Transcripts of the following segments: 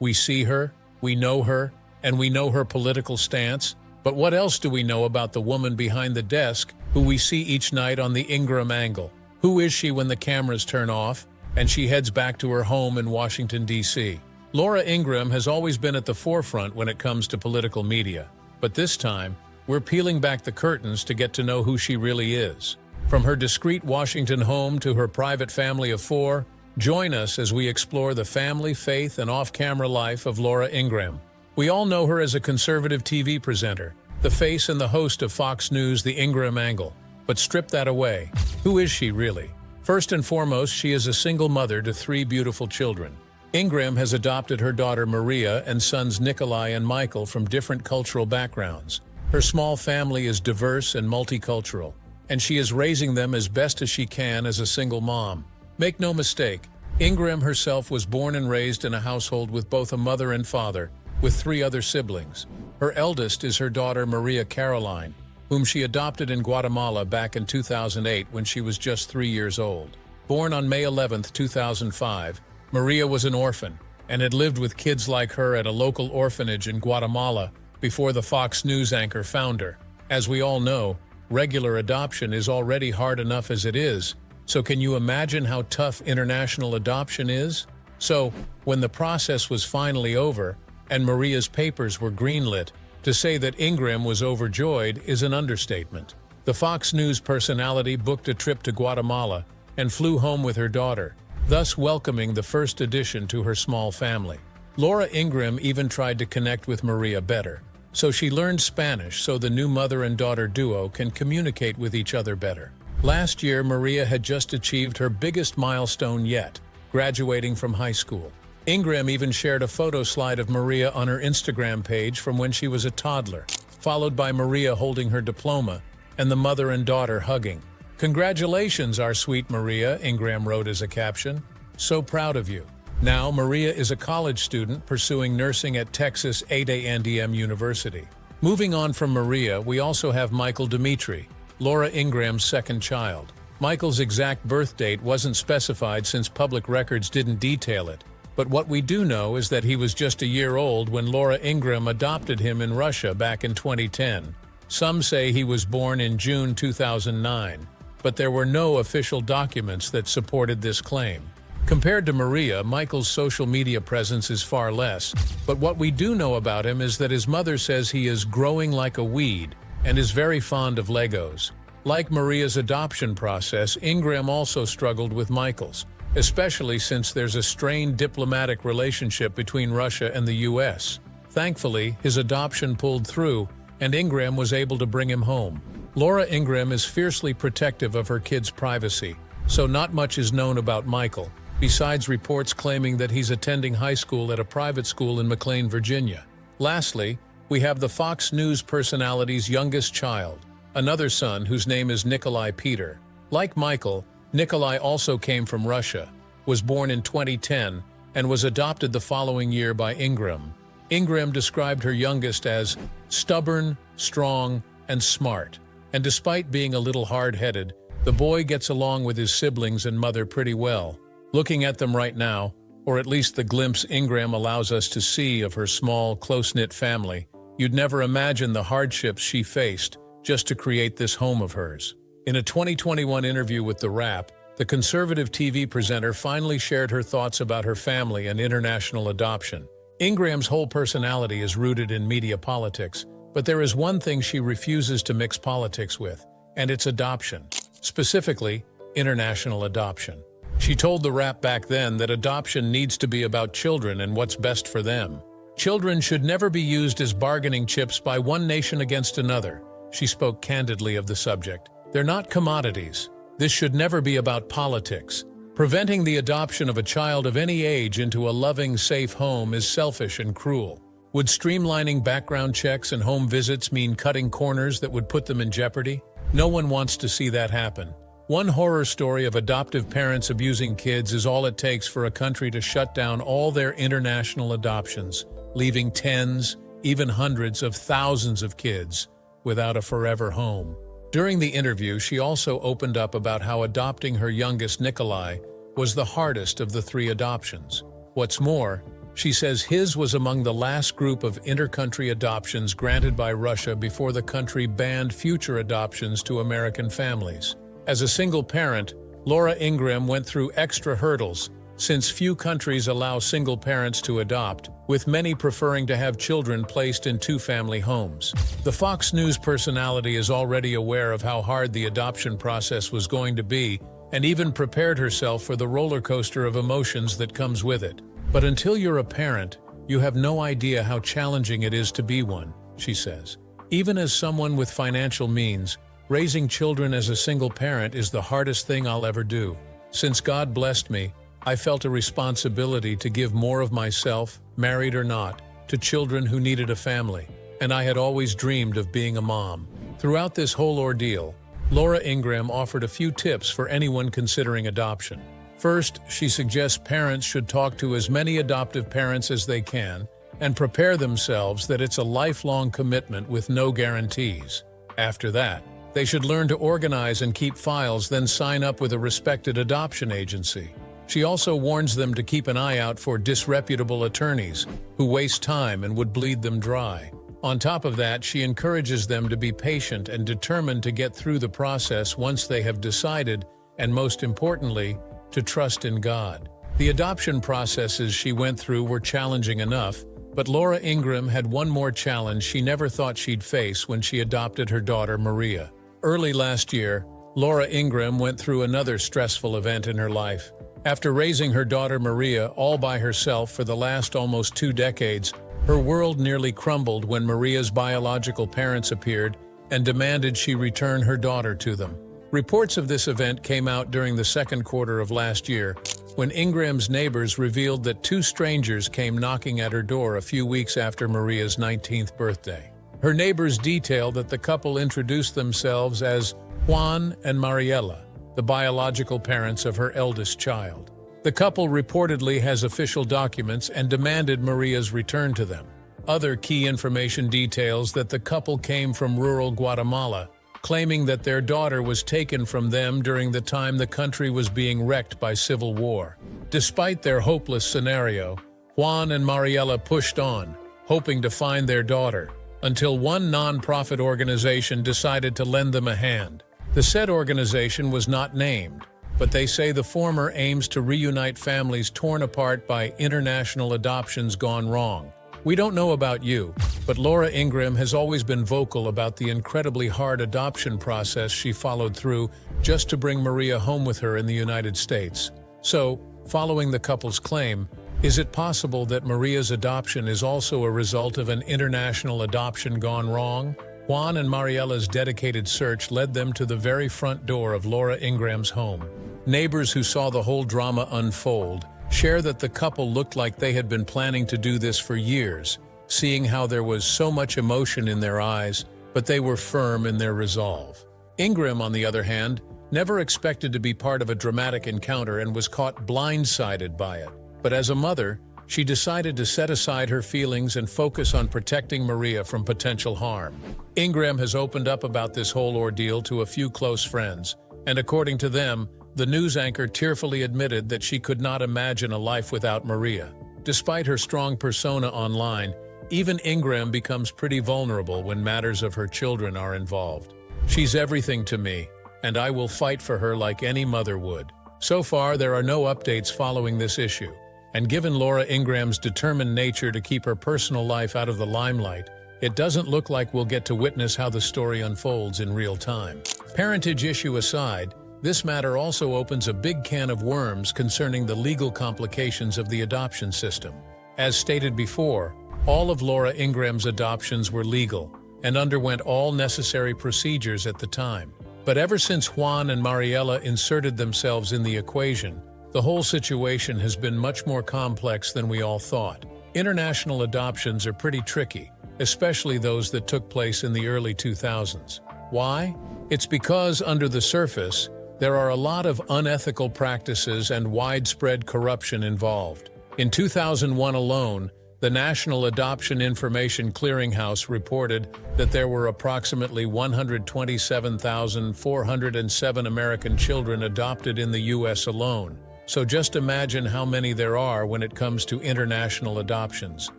We see her, we know her, and we know her political stance. But what else do we know about the woman behind the desk who we see each night on the Ingraham angle? Who is she when the cameras turn off and she heads back to her home in Washington, D.C.? Laura Ingraham has always been at the forefront when it comes to political media. But this time, we're peeling back the curtains to get to know who she really is. From her discreet Washington home to her private family of 4, join us as we explore the family, faith, and off-camera life of Laura Ingraham. We all know her as a conservative TV presenter, the face and the host of Fox News' The Ingraham Angle. But strip that away. Who is she really? First and foremost, she is a single mother to 3 beautiful children. Ingraham has adopted her daughter Maria and sons Nikolai and Michael from different cultural backgrounds. Her small family is diverse and multicultural, and she is raising them as best as she can as a single mom. Make no mistake, Ingraham herself was born and raised in a household with both a mother and father, with 3 other siblings. Her eldest is her daughter Maria Caroline, whom she adopted in Guatemala back in 2008 when she was just 3 years old. Born on May 11, 2005, Maria was an orphan and had lived with kids like her at a local orphanage in Guatemala before the Fox News anchor found her. As we all know, regular adoption is already hard enough as it is, so can you imagine how tough international adoption is? So, when the process was finally over, and Maria's papers were greenlit, to say that Ingraham was overjoyed is an understatement. The Fox News personality booked a trip to Guatemala and flew home with her daughter, thus welcoming the first addition to her small family. Laura Ingraham even tried to connect with Maria better, so she learned Spanish so the new mother and daughter duo can communicate with each other better. Last year, Maria had just achieved her biggest milestone yet, graduating from high school. Ingraham even shared a photo slide of Maria on her Instagram page from when she was a toddler, followed by Maria holding her diploma and the mother and daughter hugging. "Congratulations, our sweet Maria," Ingraham wrote as a caption. "So proud of you." Now, Maria is a college student pursuing nursing at Texas A&M University. Moving on from Maria, we also have Michael Dimitri, Laura Ingraham's second child. Michael's exact birth date wasn't specified since public records didn't detail it. But what we do know is that he was just a year old when Laura Ingraham adopted him in Russia back in 2010. Some say he was born in June 2009, but there were no official documents that supported this claim. Compared to Maria, Michael's social media presence is far less, but what we do know about him is that his mother says he is growing like a weed and is very fond of Legos. Like Maria's adoption process, Ingraham also struggled with Michael's, especially since there's a strained diplomatic relationship between Russia and the U.S. Thankfully, his adoption pulled through, and Ingraham was able to bring him home. Laura Ingraham is fiercely protective of her kids' privacy, so not much is known about Michael, besides reports claiming that he's attending high school at a private school in McLean, Virginia. Lastly, we have the Fox News personality's youngest child, another son whose name is Nikolai Peter. Like Michael, Nikolai also came from Russia, was born in 2010, and was adopted the following year by Ingraham. Ingraham described her youngest as stubborn, strong, and smart. And despite being a little hard-headed, the boy gets along with his siblings and mother pretty well. Looking at them right now, or at least the glimpse Ingraham allows us to see of her small, close-knit family, you'd never imagine the hardships she faced just to create this home of hers. In a 2021 interview with The Wrap, the conservative TV presenter finally shared her thoughts about her family and international adoption. Ingraham's whole personality is rooted in media politics, but there is one thing she refuses to mix politics with, and it's adoption. Specifically, international adoption. She told The Wrap back then that adoption needs to be about children and what's best for them. Children should never be used as bargaining chips by one nation against another. She spoke candidly of the subject. They're not commodities. This should never be about politics. Preventing the adoption of a child of any age into a loving, safe home is selfish and cruel. Would streamlining background checks and home visits mean cutting corners that would put them in jeopardy? No one wants to see that happen. One horror story of adoptive parents abusing kids is all it takes for a country to shut down all their international adoptions, leaving tens, even hundreds of thousands of kids without a forever home. During the interview, she also opened up about how adopting her youngest, Nikolai, was the hardest of the 3 adoptions. What's more, She says his was among the last group of inter-country adoptions granted by Russia before the country banned future adoptions to American families. As a single parent, Laura Ingraham went through extra hurdles, since few countries allow single parents to adopt, with many preferring to have children placed in two-family homes. The Fox News personality is already aware of how hard the adoption process was going to be, and even prepared herself for the roller coaster of emotions that comes with it. But until you're a parent, you have no idea how challenging it is to be one, she says. Even as someone with financial means, raising children as a single parent is the hardest thing I'll ever do. Since God blessed me, I felt a responsibility to give more of myself, married or not, to children who needed a family, and I had always dreamed of being a mom. Throughout this whole ordeal, Laura Ingraham offered a few tips for anyone considering adoption. First, she suggests parents should talk to as many adoptive parents as they can and prepare themselves that it's a lifelong commitment with no guarantees. After that, they should learn to organize and keep files, then sign up with a respected adoption agency. She also warns them to keep an eye out for disreputable attorneys who waste time and would bleed them dry. On top of that, she encourages them to be patient and determined to get through the process once they have decided, and most importantly, to trust in God. The adoption processes she went through were challenging enough, but Laura Ingraham had one more challenge she never thought she'd face when she adopted her daughter Maria. Early last year, Laura Ingraham went through another stressful event in her life. After raising her daughter Maria all by herself for the last almost 2 decades, her world nearly crumbled when Maria's biological parents appeared and demanded she return her daughter to them. Reports of this event came out during the second quarter of last year, when Ingraham's neighbors revealed that 2 strangers came knocking at her door a few weeks after Maria's 19th birthday. Her neighbors detailed that the couple introduced themselves as Juan and Mariela, the biological parents of her eldest child. The couple reportedly has official documents and demanded Maria's return to them. Other key information details that the couple came from rural Guatemala, claiming that their daughter was taken from them during the time the country was being wrecked by civil war. Despite their hopeless scenario, Juan and Mariela pushed on, hoping to find their daughter, until one non-profit organization decided to lend them a hand. The said organization was not named, but they say the former aims to reunite families torn apart by international adoptions gone wrong. We don't know about you, but Laura Ingraham has always been vocal about the incredibly hard adoption process she followed through just to bring Maria home with her in the United States. So, following the couple's claim, is it possible that Maria's adoption is also a result of an international adoption gone wrong? Juan and Mariela's dedicated search led them to the very front door of Laura Ingraham's home. Neighbors who saw the whole drama unfold share that the couple looked like they had been planning to do this for years, seeing how there was so much emotion in their eyes, but they were firm in their resolve. Ingraham, on the other hand, never expected to be part of a dramatic encounter and was caught blindsided by it. But as a mother, she decided to set aside her feelings and focus on protecting Maria from potential harm. Ingraham has opened up about this whole ordeal to a few close friends, and according to them, the news anchor tearfully admitted that she could not imagine a life without Maria. Despite her strong persona online, even Ingraham becomes pretty vulnerable when matters of her children are involved. She's everything to me, and I will fight for her like any mother would. So far, there are no updates following this issue, and given Laura Ingraham's determined nature to keep her personal life out of the limelight, it doesn't look like we'll get to witness how the story unfolds in real time. Parentage issue aside, this matter also opens a big can of worms concerning the legal complications of the adoption system. As stated before, all of Laura Ingraham's adoptions were legal and underwent all necessary procedures at the time. But ever since Juan and Mariela inserted themselves in the equation, the whole situation has been much more complex than we all thought. International adoptions are pretty tricky, especially those that took place in the early 2000s. Why? It's because under the surface, there are a lot of unethical practices and widespread corruption involved. In 2001 alone, the National Adoption Information Clearinghouse reported that there were approximately 127,407 American children adopted in the U.S. alone. So just imagine how many there are when it comes to international adoptions,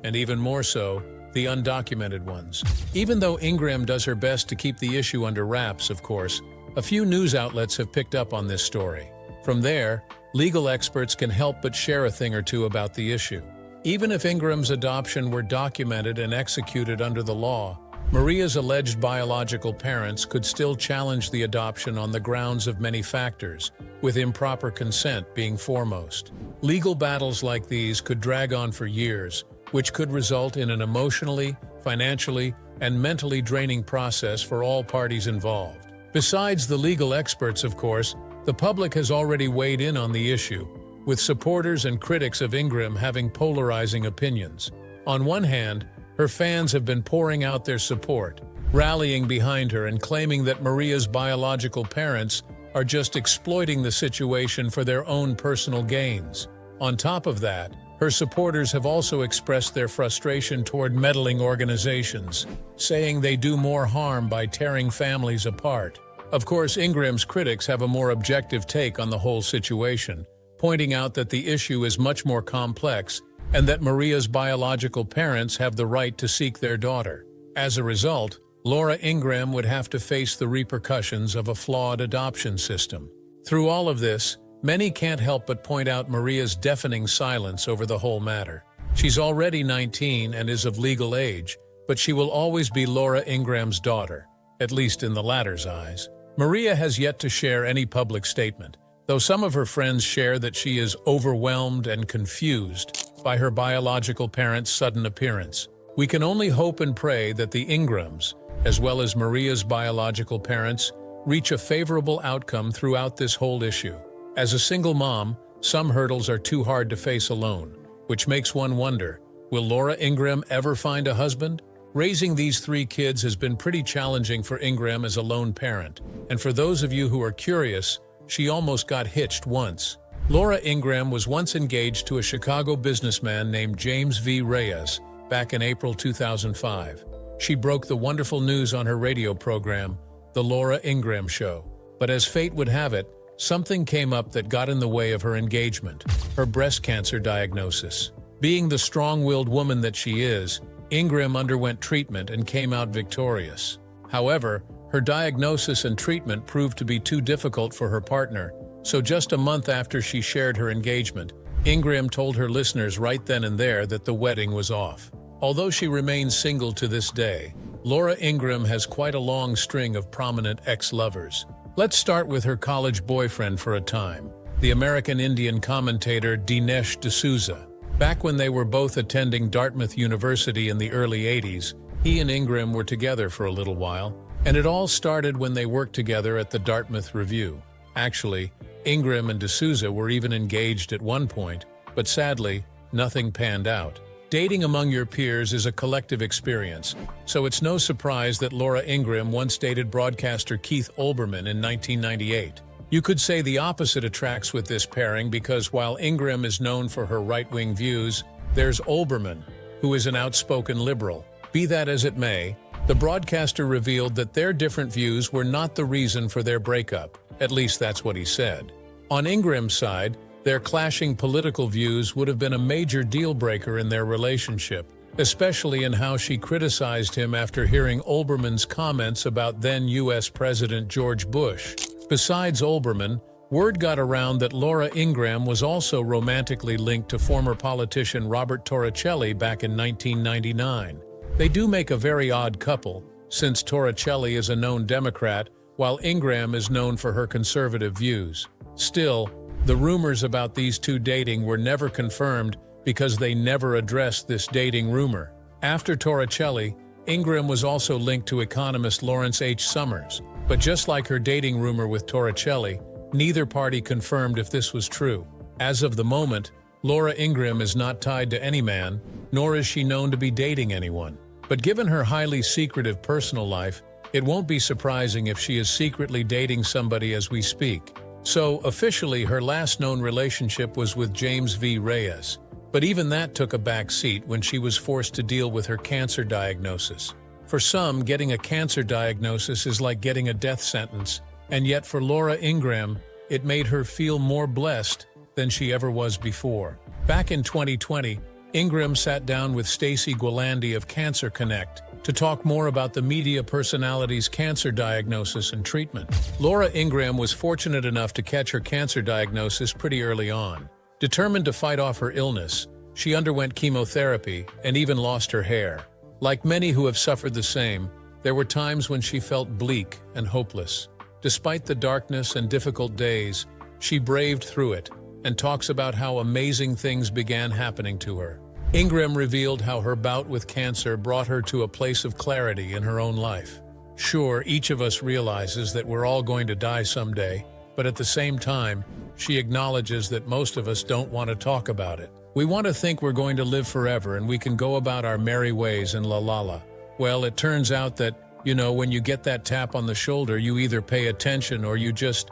and even more so, the undocumented ones. Even though Ingraham does her best to keep the issue under wraps, of course, a few news outlets have picked up on this story. From there, legal experts can help but share a thing or two about the issue. Even if Ingram's adoption were documented and executed under the law, Maria's alleged biological parents could still challenge the adoption on the grounds of many factors, with improper consent being foremost. Legal battles like these could drag on for years, which could result in an emotionally, financially, and mentally draining process for all parties involved. Besides the legal experts, of course, the public has already weighed in on the issue, with supporters and critics of Ingraham having polarizing opinions. On one hand, her fans have been pouring out their support, rallying behind her and claiming that Maria's biological parents are just exploiting the situation for their own personal gains. On top of that, her supporters have also expressed their frustration toward meddling organizations, saying they do more harm by tearing families apart. Of course, Ingraham's critics have a more objective take on the whole situation, pointing out that the issue is much more complex and that Maria's biological parents have the right to seek their daughter. As a result, Laura Ingraham would have to face the repercussions of a flawed adoption system. Through all of this, many can't help but point out Maria's deafening silence over the whole matter. She's already 19 and is of legal age, but she will always be Laura Ingraham's daughter, at least in the latter's eyes. Maria has yet to share any public statement, though some of her friends share that she is overwhelmed and confused by her biological parents' sudden appearance. We can only hope and pray that the Ingrahams, as well as Maria's biological parents, reach a favorable outcome throughout this whole issue. As a single mom, some hurdles are too hard to face alone, which makes one wonder, will Laura Ingraham ever find a husband? Raising these 3 kids has been pretty challenging for Ingraham as a lone parent, and for those of you who are curious, she almost got hitched once. Laura Ingraham was once engaged to a Chicago businessman named James V. Reyes back in April 2005. She broke the wonderful news on her radio program, The Laura Ingraham Show. But as fate would have it, something came up that got in the way of her engagement: her breast cancer diagnosis. Being the strong-willed woman that she is, Ingraham underwent treatment and came out victorious. However, her diagnosis and treatment proved to be too difficult for her partner, so just a month after she shared her engagement, Ingraham told her listeners right then and there that the wedding was off. Although she remains single to this day, Laura Ingraham has quite a long string of prominent ex-lovers. Let's start with her college boyfriend for a time, the American Indian commentator Dinesh D'Souza. Back when they were both attending Dartmouth University in the early 80s, he and Ingraham were together for a little while, and it all started when they worked together at the Dartmouth Review. Actually, Ingraham and D'Souza were even engaged at one point, but sadly, nothing panned out. Dating among your peers is a collective experience, so it's no surprise that Laura Ingraham once dated broadcaster Keith Olbermann in 1998. You could say the opposite attracts with this pairing because while Ingraham is known for her right-wing views, there's Olbermann, who is an outspoken liberal. Be that as it may, the broadcaster revealed that their different views were not the reason for their breakup. At least that's what he said. On Ingraham's side, their clashing political views would have been a major deal-breaker in their relationship, especially in how she criticized him after hearing Olbermann's comments about then U.S. President George Bush. Besides Olbermann, word got around that Laura Ingraham was also romantically linked to former politician Robert Torricelli back in 1999. They do make a very odd couple, since Torricelli is a known Democrat, while Ingraham is known for her conservative views. Still, the rumors about these two dating were never confirmed because they never addressed this dating rumor. After Torricelli, Ingraham was also linked to economist Lawrence H. Summers, but just like her dating rumor with Torricelli, neither party confirmed if this was true. As of the moment, Laura Ingraham is not tied to any man, nor is she known to be dating anyone. But given her highly secretive personal life, it won't be surprising if she is secretly dating somebody as we speak. So, officially, her last known relationship was with James V. Reyes. But even that took a back seat when she was forced to deal with her cancer diagnosis. For some, getting a cancer diagnosis is like getting a death sentence, and yet for Laura Ingraham, it made her feel more blessed than she ever was before. Back in 2020, Ingraham sat down with Stacey Gualandi of Cancer Connect to talk more about the media personality's cancer diagnosis and treatment. Laura Ingraham was fortunate enough to catch her cancer diagnosis pretty early on. Determined to fight off her illness, she underwent chemotherapy and even lost her hair. Like many who have suffered the same, there were times when she felt bleak and hopeless. Despite the darkness and difficult days, she braved through it and talks about how amazing things began happening to her. Ingraham revealed how her bout with cancer brought her to a place of clarity in her own life. Sure, each of us realizes that we're all going to die someday, but at the same time, she acknowledges that most of us don't want to talk about it. We want to think we're going to live forever and we can go about our merry ways and la. Well, it turns out that, when you get that tap on the shoulder, you either pay attention or you just,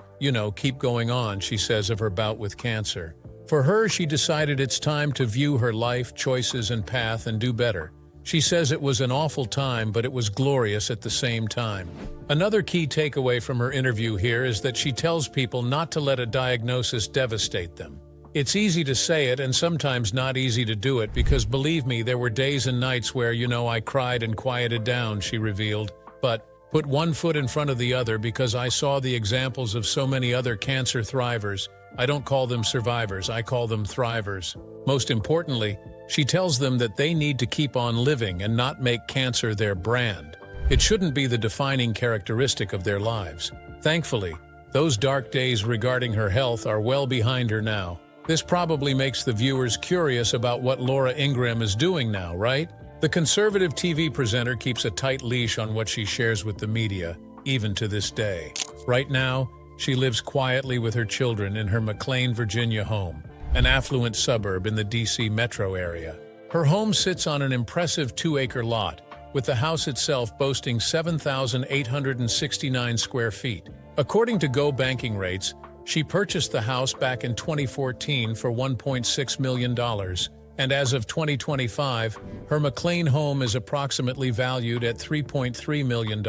keep going on, she says of her bout with cancer. For her, she decided it's time to view her life, choices, and path and do better. She says it was an awful time, but it was glorious at the same time. Another key takeaway from her interview here is that she tells people not to let a diagnosis devastate them. It's easy to say it and sometimes not easy to do it because, believe me, there were days and nights where, I cried and quieted down, she revealed. But put one foot in front of the other because I saw the examples of so many other cancer thrivers. I don't call them survivors, I call them thrivers. Most importantly, she tells them that they need to keep on living and not make cancer their brand. It shouldn't be the defining characteristic of their lives. Thankfully, those dark days regarding her health are well behind her now. This probably makes the viewers curious about what Laura Ingraham is doing now, right? The conservative TV presenter keeps a tight leash on what she shares with the media, even to this day. Right now, she lives quietly with her children in her McLean, Virginia home, an affluent suburb in the D.C. metro area. Her home sits on an impressive 2-acre lot, with the house itself boasting 7,869 square feet. According to Go Banking Rates, she purchased the house back in 2014 for $1.6 million, and as of 2025, her McLean home is approximately valued at $3.3 million.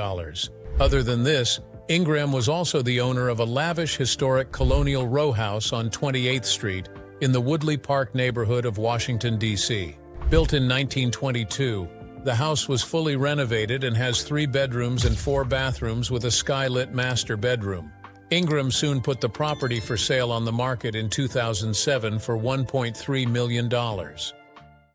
Other than this, Ingraham was also the owner of a lavish historic colonial row house on 28th Street in the Woodley Park neighborhood of Washington, D.C. Built in 1922, the house was fully renovated and has 3 bedrooms and 4 bathrooms with a skylit master bedroom. Ingraham soon put the property for sale on the market in 2007 for $1.3 million.